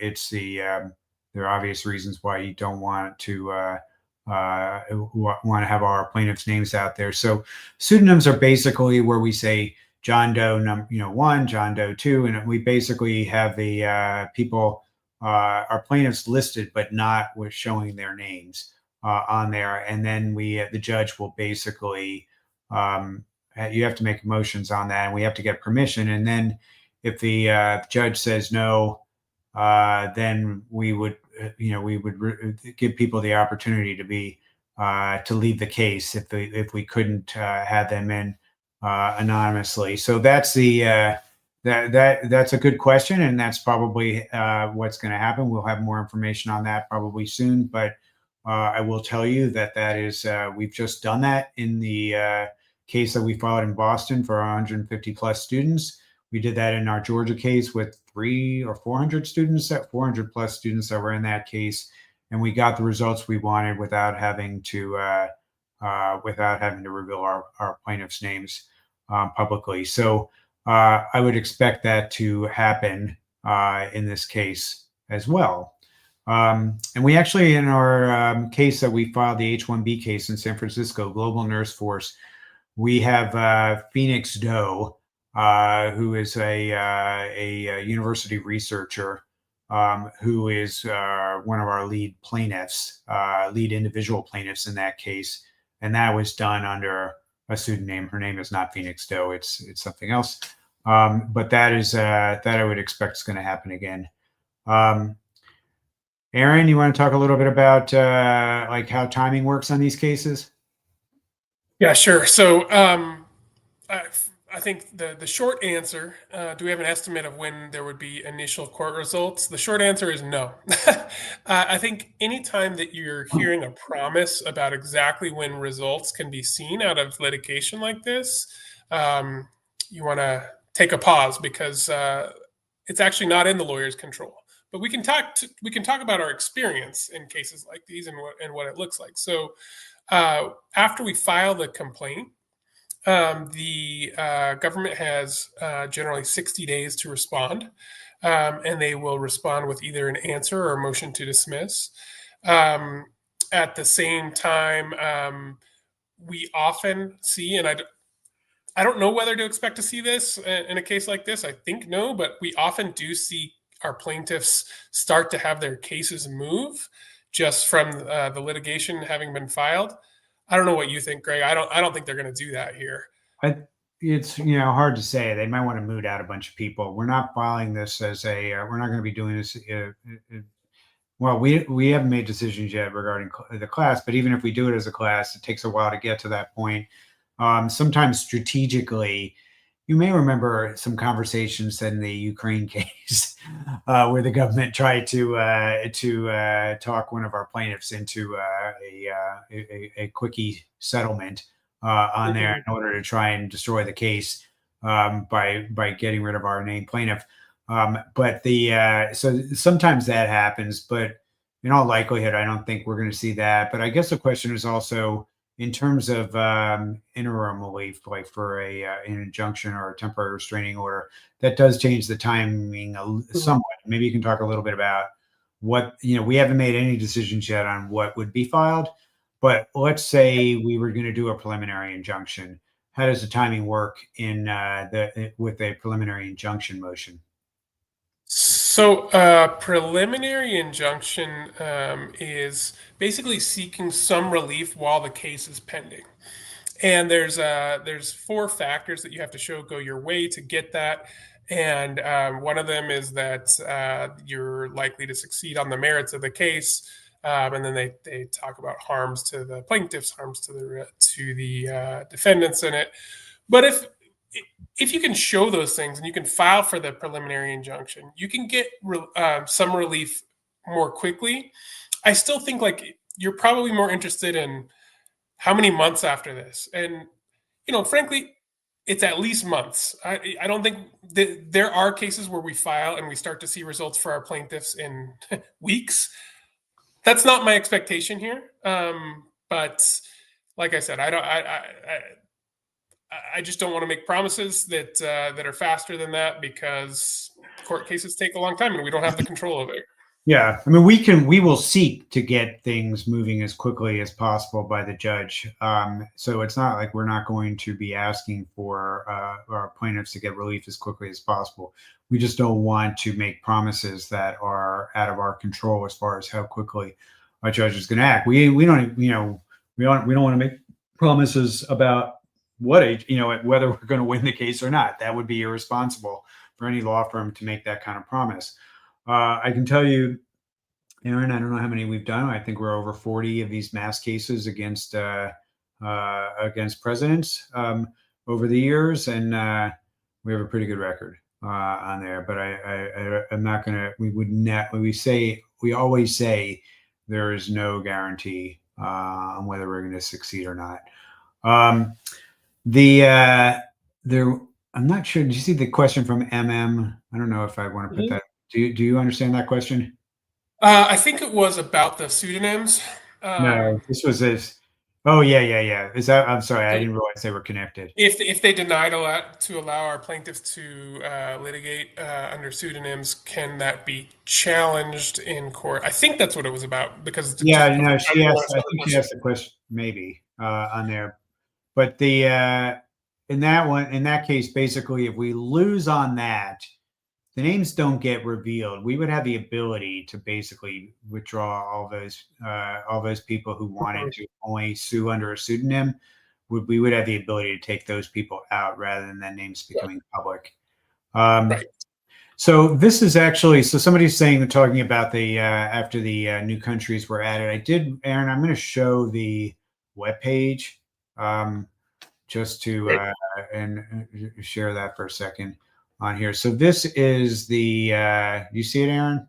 it's there are obvious reasons why you don't want to. Want to have our plaintiffs' names out there. So pseudonyms are basically where we say John Doe 1, John Doe 2, and we basically have the people, our plaintiffs listed, but not with showing their names on there. And then the judge will basically, you have to make motions on that, and we have to get permission. And then if the judge says no, then we would give people the opportunity to leave the case if we couldn't have them in anonymously. So that's that's a good question, and that's probably what's going to happen. We'll have more information on that probably soon, but I will tell you that is we've just done that in the case that we filed in Boston for 150 plus students. We did that in our Georgia case with 300 or 400 students, 400 plus students that were in that case, and we got the results we wanted without having to reveal our plaintiffs' names publicly. So I would expect that to happen in this case as well. And we actually, in our case that we filed, the H-1B case in San Francisco, Global Nurse Force, we have Phoenix Doe, who is a university researcher, who is one of our lead plaintiffs, lead individual plaintiffs in that case, and that was done under a pseudonym. Her name is not Phoenix Doe; it's something else. But that is that I would expect is going to happen again. Aaron, you want to talk a little bit about like how timing works on these cases? Yeah, sure. So I think the short answer, do we have an estimate of when there would be initial court results? The short answer is no. I think anytime that you're hearing a promise about exactly when results can be seen out of litigation like this, you want to take a pause because it's actually not in the lawyer's control. But we can talk about our experience in cases like these and what it looks like. So after we file the complaint, the government has generally 60 days to respond, and they will respond with either an answer or a motion to dismiss. At the same time, we often see, and I don't know whether to expect to see this in a case like this. I think no, but we often do see our plaintiffs start to have their cases move just from the litigation having been filed. I don't know what you think, Greg. I don't think they're going to do that here. It's hard to say. They might want to moot out a bunch of people. We're not filing this as a. We're not going to be doing this. Well, we haven't made decisions yet regarding the class, but even if we do it as a class, it takes a while to get to that point. Sometimes strategically, you may remember some conversations in the Ukraine case where the government tried to talk one of our plaintiffs into a quickie settlement on there in order to try and destroy the case by getting rid of our named plaintiff. But so sometimes that happens, but in all likelihood, I don't think we're going to see that. But I guess the question is also in terms of interim relief, like for an injunction or a temporary restraining order, that does change the timing somewhat. Maybe you can talk a little bit about what, we haven't made any decisions yet on what would be filed, but let's say we were going to do a preliminary injunction. How does the timing work with a preliminary injunction motion? So, preliminary injunction is basically seeking some relief while the case is pending. And there's four factors that you have to show go your way to get that. And one of them is that you're likely to succeed on the merits of the case. And then they talk about harms to the plaintiffs, harms to the defendants in it. But if you can show those things and you can file for the preliminary injunction, you can get some relief more quickly. I still think like you're probably more interested in how many months after this, and frankly, it's at least months. I don't think there are cases where we file and we start to see results for our plaintiffs in weeks. That's not my expectation here. But like I said, I just don't want to make promises that are faster than that because court cases take a long time and we don't have the control of it. Yeah, I mean, we will seek to get things moving as quickly as possible by the judge. So it's not like we're not going to be asking for our plaintiffs to get relief as quickly as possible. We just don't want to make promises that are out of our control as far as how quickly our judge is going to act. We don't want to make promises about whether we're going to win the case or not. That would be irresponsible for any law firm to make that kind of promise. I can tell you, Aaron, I don't know how many we've done. I think we're over 40 of these mass cases against presidents over the years, and we have a pretty good record on there. But I'm not going to. We would not. We always say there is no guarantee on whether we're going to succeed or not. I'm not sure. Did you see the question from MM? I don't know if I want to put that. Do you understand that question? I think it was about the pseudonyms. No, this was this. Oh, yeah. Is that? I'm sorry, I So didn't realize they were connected. if they denied to allow our plaintiffs to litigate under pseudonyms, can that be challenged in court? I think that's what it was about, because it's Yeah, just no, I don't want to I start the think she question. asked the question maybe on there, but the in that one, in that case, basically, if we lose on that, the names don't get revealed. We would have the ability to basically withdraw all those people who wanted to only sue under a pseudonym. We would have the ability to take those people out rather than their names becoming public. Right. So this is actually, so somebody's saying they're talking about the after the new countries were added. I did, Aaron. I'm going to show the webpage just to Great. and share that for a second on here. So this is the you see it, Aaron?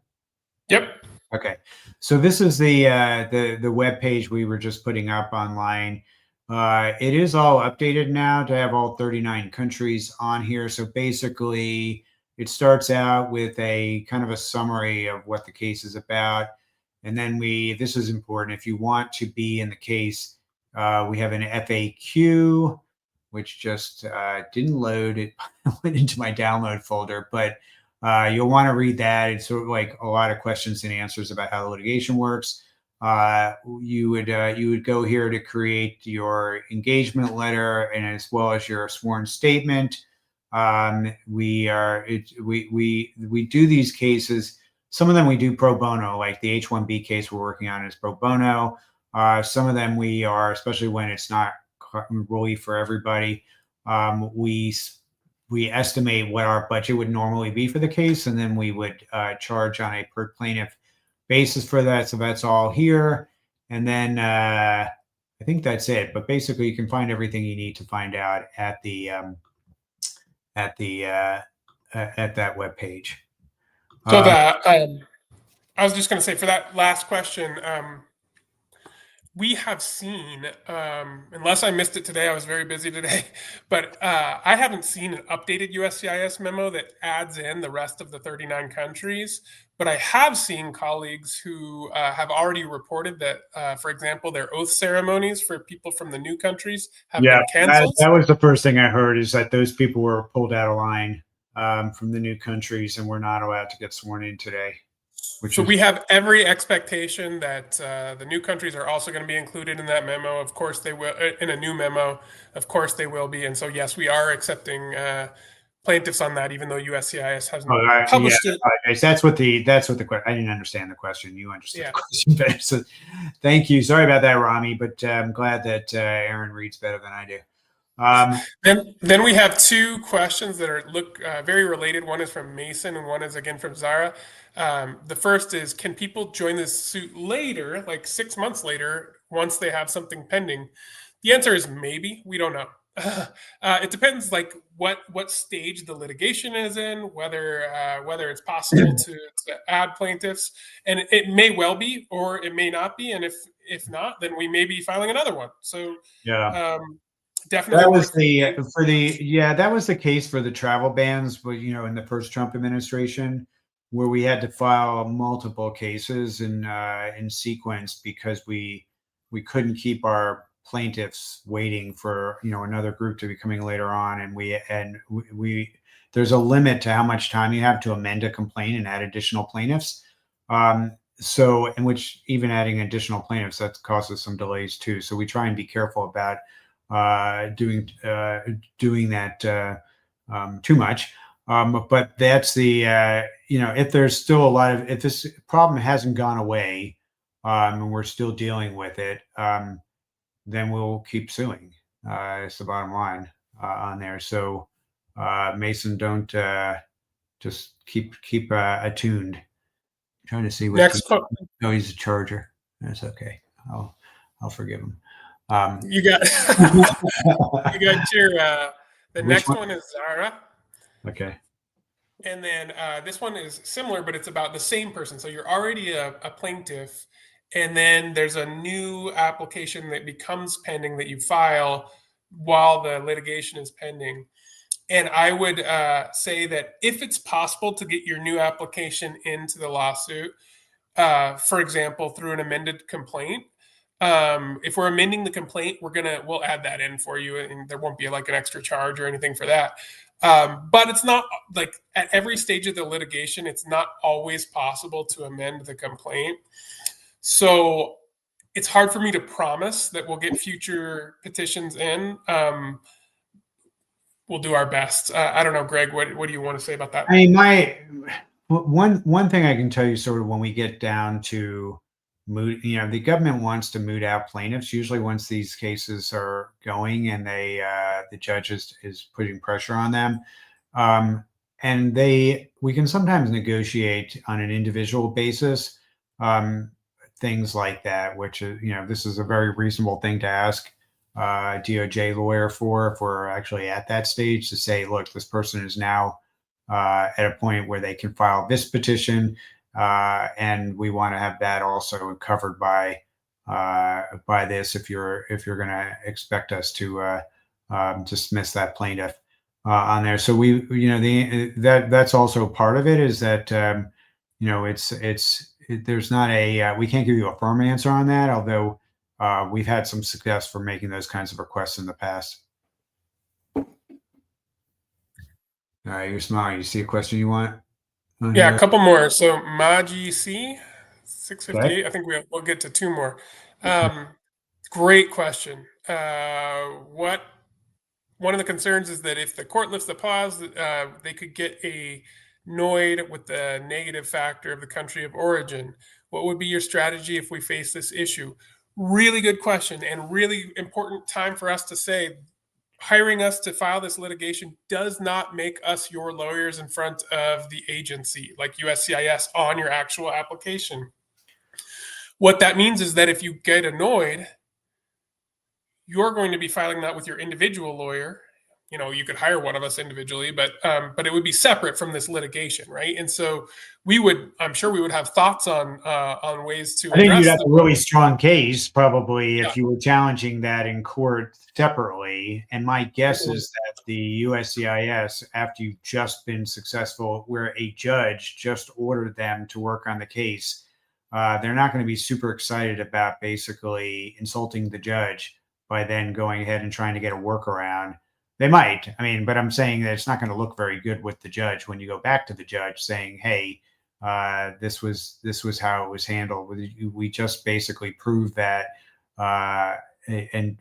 Yep. Okay, so this is the web page we were just putting up online. It is all updated now to have all 39 countries on here. So basically, it starts out with a kind of a summary of what the case is about, and then this is important. If you want to be in the case, we have an FAQ, which just didn't load. It went into my download folder, but you'll want to read that. It's sort of like a lot of questions and answers about how the litigation works. You would go here to create your engagement letter and as well as your sworn statement. We do these cases. Some of them we do pro bono, like the H-1B case we're working on is pro bono. Some of them we are, especially when it's not really for everybody. We estimate what our budget would normally be for the case, and then we would charge on a per plaintiff basis for that. So that's all here. And then I think that's it. But basically, you can find everything you need to find out at the at the at that web page. So that I was just going to say, for that last question, we have seen, unless I missed it today, I was very busy today, but I haven't seen an updated USCIS memo that adds in the rest of the 39 countries. But I have seen colleagues who have already reported that, for example, their oath ceremonies for people from the new countries have Yeah, been canceled. that was the first thing I heard is that those people were pulled out of line from the new countries and were not allowed to get sworn in today, which So is we have every expectation that the new countries are also going to be included in that memo. Of course, they will, in a new memo. Of course, they will be. And so, yes, we are accepting plaintiffs on that, even though USCIS hasn't yeah. published it. That's what the question. I didn't understand the question. You understood Yeah. the question better. So, thank you. Sorry about that, Rami, but I'm glad that Aaron reads better than I do. Then we have two questions that look very related. One is from Mason, and one is again from Zara. The first is, can people join this suit later, like 6 months later, once they have something pending? The answer is maybe. We don't know. It depends, like what stage the litigation is in, whether it's possible to add plaintiffs, and it may well be, or it may not be, and if not, then we may be filing another one. So. Yeah. Definitely That was worth the reviewing. that was the case for the travel bans, but in the first Trump administration, where we had to file multiple cases in sequence because we couldn't keep our plaintiffs waiting for another group to be coming later on, and we there's a limit to how much time you have to amend a complaint and add additional plaintiffs. So, in which even adding additional plaintiffs that causes some delays too. So we try and be careful about doing that too much. But that's the if there's still a lot of if this problem hasn't gone away and we're still dealing with it, then we'll keep suing. It's the bottom line on there. So Mason, don't just keep attuned. I'm trying to see what. Next, No, he's a charger. That's okay. I'll forgive him. you got you got your the Which next one? one is Zara, Okay. and then this one is similar, but it's about the same person. So you're already a plaintiff, and then there's a new application that becomes pending that you file while the litigation is pending. And I would say that if it's possible to get your new application into the lawsuit, for example, through an amended complaint, If we're amending the complaint, we'll add that in for you, and there won't be like an extra charge or anything for that. But it's not like at every stage of the litigation, it's not always possible to amend the complaint. So it's hard for me to promise that we'll get future petitions in. We'll do our best. I don't know, Greg, what do you want to say about that? I mean, one thing I can tell you, sort of when we get down to moot, the government wants to moot out plaintiffs usually once these cases are going and the judge is putting pressure on them. And we can sometimes negotiate on an individual basis, things like that, which is, this is a very reasonable thing to ask DOJ lawyer for, if we're actually at that stage, to say, look, this person is now at a point where they can file this petition, and we want to have that also covered by this. If you're going to expect us to dismiss that plaintiff on there, so that's also part of it. Is that there's not we can't give you a firm answer on that, although we've had some success for making those kinds of requests in the past. You're smiling. You see a question you want? Yeah, a couple more. So Maji C, 658. Okay. I think we'll get to two more. Great question. One of the concerns is that if the court lifts the pause, they could get annoyed with the negative factor of the country of origin. What would be your strategy if we face this issue? Really good question, and really important time for us to say, hiring us to file this litigation does not make us your lawyers in front of the agency, like USCIS, on your actual application. What that means is that if you get annoyed, you're going to be filing that with your individual lawyer. You could hire one of us individually, but it would be separate from this litigation, right? And so I'm sure we would have thoughts on ways to. I think you'd have a really strong case, probably, if you were challenging that in court separately. And my guess is that the USCIS, after you've just been successful, where a judge just ordered them to work on the case, they're not going to be super excited about basically insulting the judge by then going ahead and trying to get a workaround. They might, but I'm saying that it's not going to look very good with the judge when you go back to the judge saying, hey, this was how it was handled. We just basically proved that and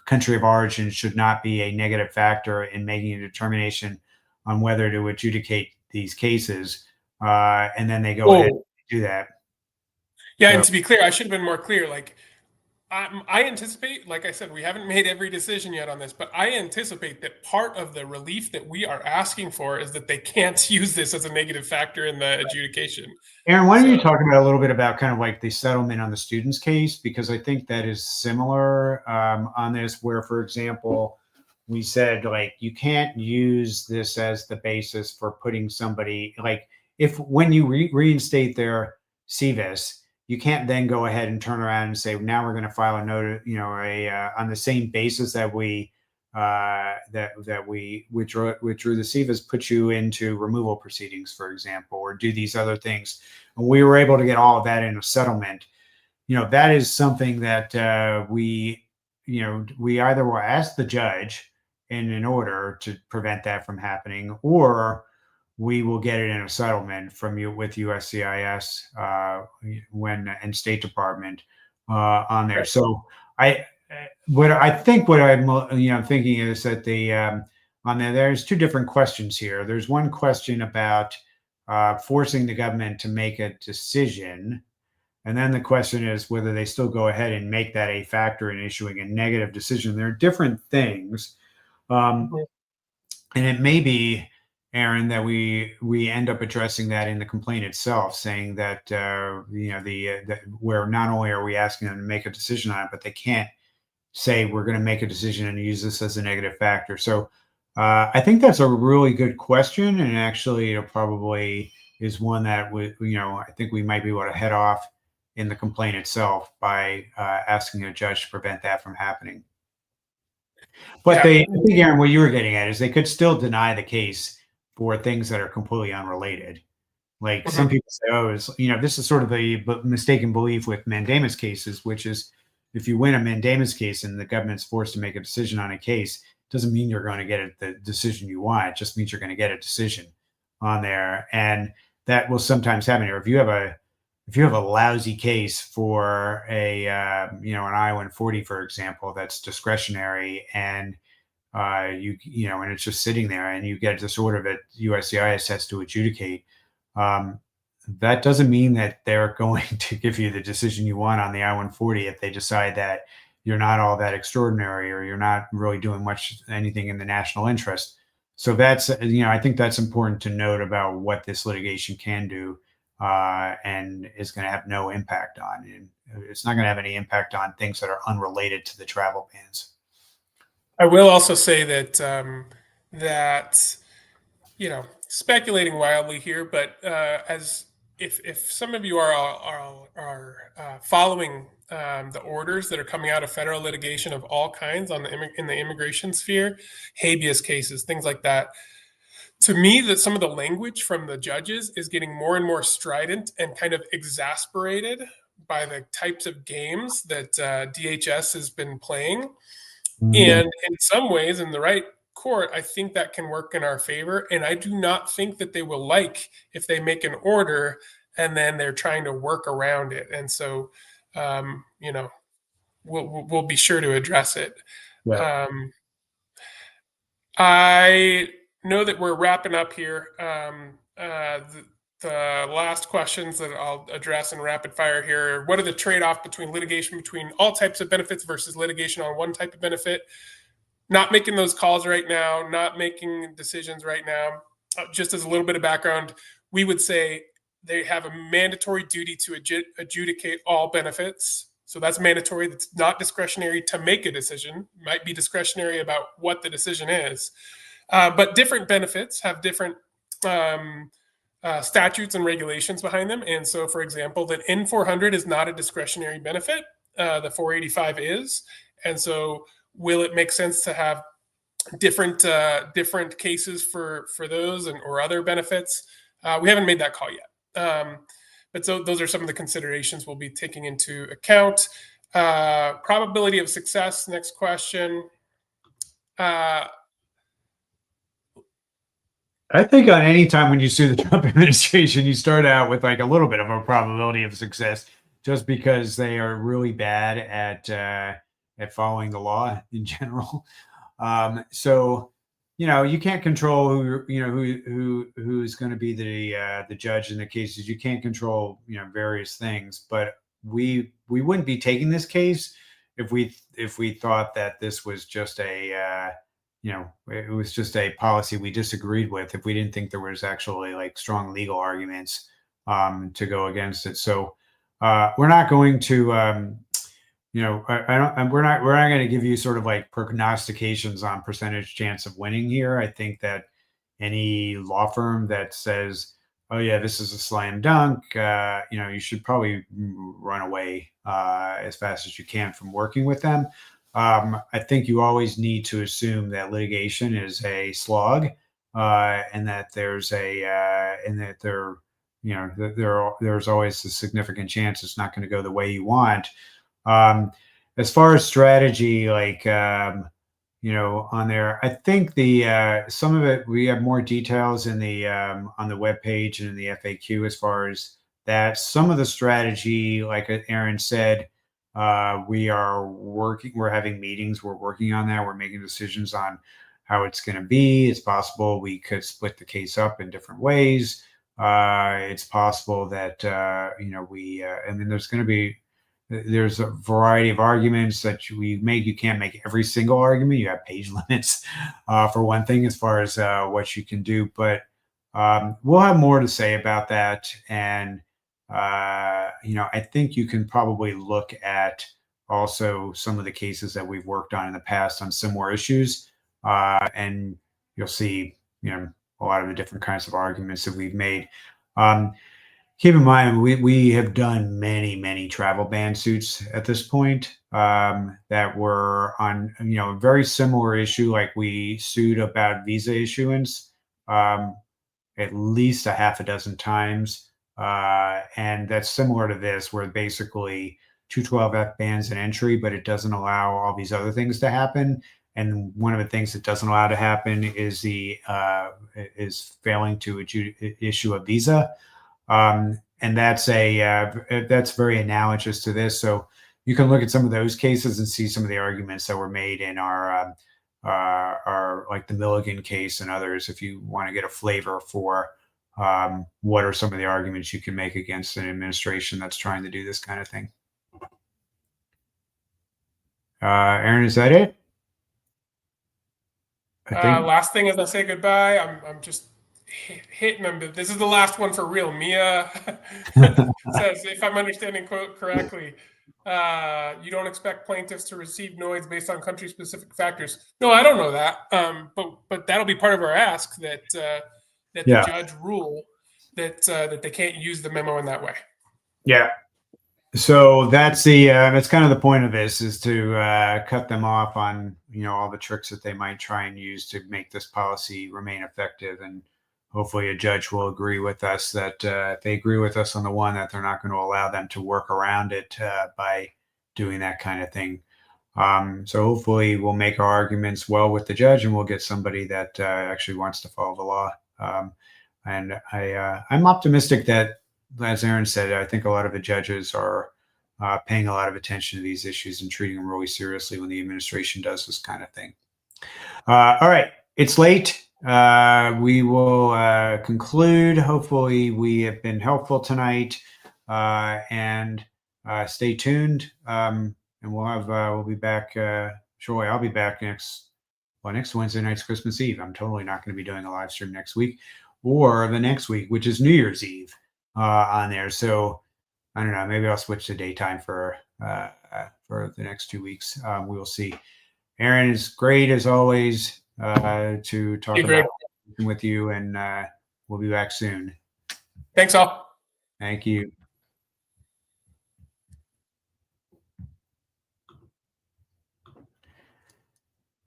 country of origin should not be a negative factor in making a determination on whether to adjudicate these cases. And then they go ahead and do that. Yeah, and to be clear, I should have been more clear. Like, I anticipate, like I said, we haven't made every decision yet on this, but I anticipate that part of the relief that we are asking for is that they can't use this as a negative factor in the adjudication. Aaron, why don't you talk about a little bit about kind of like the settlement on the student's case? Because I think that is similar on this, where, for example, we said, like, you can't use this as the basis for putting somebody, like, when you reinstate their CVIS, you can't then go ahead and turn around and say, now we're going to file a note, on the same basis that we withdrew the CVIS, put you into removal proceedings, for example, or do these other things. And we were able to get all of that in a settlement. That is something that we either will ask the judge in an order to prevent that from happening, or we will get it in a settlement from you with USCIS and State Department on there. Right. So what I'm thinking is that on there's two different questions here. There's one question about forcing the government to make a decision, and then the question is whether they still go ahead and make that a factor in issuing a negative decision. They're different things, and it may be, Aaron, that we end up addressing that in the complaint itself, saying that where not only are we asking them to make a decision on it, but they can't say we're going to make a decision and use this as a negative factor. So I think that's a really good question, and actually it probably is one that I think we might be able to head off in the complaint itself by asking a judge to prevent that from happening. But I think, Aaron, what you were getting at is they could still deny the case for things that are completely unrelated. Like some people say, this is sort of the mistaken belief with mandamus cases, which is if you win a mandamus case and the government's forced to make a decision on a case, doesn't mean you're going to get the decision you want. It just means you're going to get a decision on there, and that will sometimes happen. Or if you have a lousy case for a an I-140, for example, that's discretionary, and and it's just sitting there, and you get this order that USCIS has to adjudicate. That doesn't mean that they're going to give you the decision you want on the I-140 if they decide that you're not all that extraordinary or you're not really doing anything in the national interest. So that's, I think that's important to note about what this litigation can do, and is going to have no impact on. And it's not going to have any impact on things that are unrelated to the travel bans. I will also say that speculating wildly here, but as if some of you are following the orders that are coming out of federal litigation of all kinds in the immigration sphere, habeas cases, things like that. To me, that some of the language from the judges is getting more and more strident and kind of exasperated by the types of games that DHS has been playing. And in some ways, in the right court, I think that can work in our favor. And I do not think that they will like if they make an order and then they're trying to work around it. And so, we'll be sure to address it. Yeah. I know that we're wrapping up here. The last questions that I'll address in rapid fire here: what are the trade-off between litigation between all types of benefits versus litigation on one type of benefit? Not making those calls right now, not making decisions right now. Just as a little bit of background, we would say they have a mandatory duty to adjudicate all benefits. So that's mandatory. That's not discretionary to make a decision. Might be discretionary about what the decision is. But different benefits have different statutes and regulations behind them. And so, for example, that N400 is not a discretionary benefit. The 485 is. And so will it make sense to have different cases for those or other benefits? We haven't made that call yet. But so those are some of the considerations we'll be taking into account. Probability of success, next question. I think on any time when you sue the Trump administration, you start out with like a little bit of a probability of success, just because they are really bad at following the law in general. So you can't control who's going to be the judge in the cases. You can't control various things, but we wouldn't be taking this case if we thought that this was just it was just a policy we disagreed with, if we didn't think there was actually like strong legal arguments to go against it. So we're not going to we're not going to give you sort of like prognostications on percentage chance of winning here. I think that any law firm that says, oh yeah, this is a slam dunk, you should probably run away as fast as you can from working with them. I think you always need to assume that litigation is a slog, and that there's there's always a significant chance it's not going to go the way you want. As far as strategy, on there, I think some of it, we have more details in the on the webpage and in the FAQ as far as that. Some of the strategy, like Aaron said, we're having meetings, we're working on that, we're making decisions on how it's going to be. It's possible we could split the case up in different ways. It's possible that there's a variety of arguments that we make. You can't make every single argument. You have page limits for one thing, as far as what you can do, but we'll have more to say about that. And I think you can probably look at also some of the cases that we've worked on in the past on similar issues, and you'll see, a lot of the different kinds of arguments that we've made. Keep in mind, we have done many travel ban suits at this point that were on, a very similar issue. Like we sued about visa issuance at least a half a dozen times. And that's similar to this, where basically 212F bans an entry, but it doesn't allow all these other things to happen. And one of the things it doesn't allow to happen is is failing to issue a visa. And that's that's very analogous to this. So you can look at some of those cases and see some of the arguments that were made in our like the Milligan case and others, if you want to get a flavor for what are some of the arguments you can make against an administration that's trying to do this kind of thing. Aaron, is that it? I think. Last thing as I say goodbye, I'm just hitting them. This is the last one for real. Mia says, if I'm understanding quote correctly, you don't expect plaintiffs to receive noise based on country-specific factors. No, I don't know that. But that'll be part of our ask that the judge rule that that they can't use the memo in that way. Yeah. So that's that's kind of the point of this, is to cut them off on all the tricks that they might try and use to make this policy remain effective. And hopefully a judge will agree with us that if they agree with us on the one, that they're not going to allow them to work around it by doing that kind of thing. So hopefully we'll make our arguments well with the judge, and we'll get somebody that actually wants to follow the law. And I'm optimistic that, as Aaron said, I think a lot of the judges are paying a lot of attention to these issues and treating them really seriously when the administration does this kind of thing. All right, it's late. We will conclude. Hopefully we have been helpful tonight, and stay tuned. And we'll be back shortly. I'll be back next Wednesday night's Christmas Eve. I'm totally not going to be doing a live stream next week or the next week, which is New Year's Eve on there. So I don't know, maybe I'll switch to daytime for the next 2 weeks. We will see. Aaron, is great as always to talk about with you, and we'll be back soon. Thanks all. Thank you.